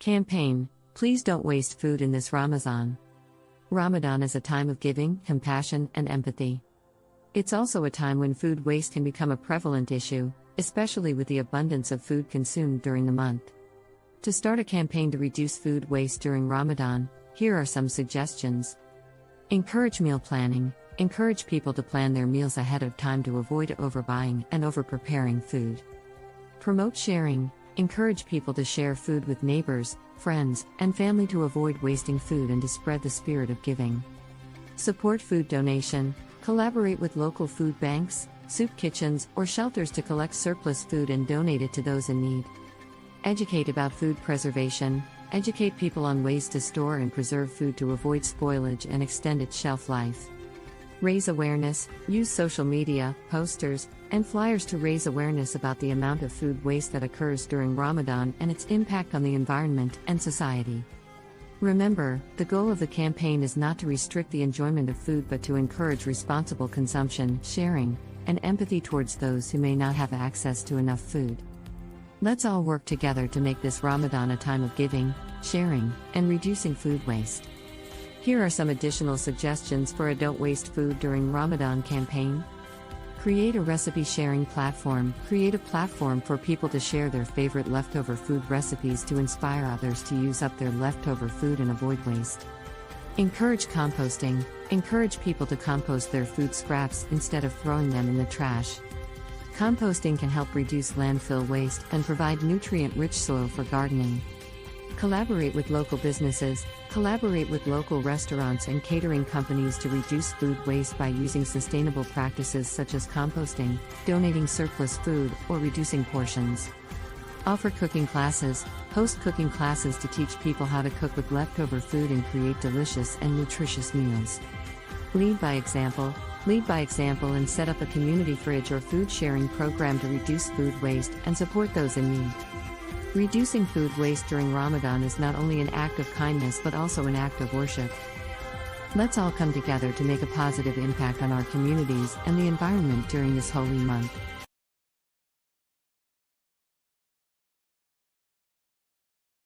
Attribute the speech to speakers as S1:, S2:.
S1: Campaign: Please don't waste food in this Ramadan. Ramadan is a time of giving, compassion, and empathy. It's also a time when food waste can become a prevalent issue, especially with the abundance of food consumed during the month. To start a campaign to reduce food waste during Ramadan, here are some suggestions. Encourage meal planning. Encourage people to plan their meals ahead of time to avoid overbuying and over-preparing food. Promote sharing. Encourage people to share food with neighbors, friends, and family to avoid wasting food and to spread the spirit of giving. Support food donation. Collaborate with local food banks, soup kitchens, or shelters to collect surplus food and donate it to those in need. Educate about food preservation. Educate people on ways to store and preserve food to avoid spoilage and extend its shelf life. Raise awareness. Use social media, posters, and flyers to raise awareness about the amount of food waste that occurs during Ramadan and its impact on the environment and society. Remember, the goal of the campaign is not to restrict the enjoyment of food but to encourage responsible consumption, sharing, and empathy towards those who may not have access to enough food. Let's all work together to make this Ramadan a time of giving, sharing, and reducing food waste. Here are some additional suggestions for a Don't Waste Food During Ramadan campaign. Create a recipe sharing platform. Create a platform for people to share their favorite leftover food recipes to inspire others to use up their leftover food and avoid waste. Encourage composting. Encourage people to compost their food scraps instead of throwing them in the trash. Composting can help reduce landfill waste and provide nutrient-rich soil for gardening. Collaborate with local businesses. Collaborate with local restaurants and catering companies to reduce food waste by using sustainable practices such as composting, donating surplus food, or reducing portions. Offer cooking classes. Host cooking classes to teach people how to cook with leftover food and create delicious and nutritious meals. Lead by example. Lead by example and set up a community fridge or food sharing program to reduce food waste and support those in need. Reducing food waste during Ramadan is not only an act of kindness but also an act of worship. Let's all come together to make a positive impact on our communities and the environment during this holy month.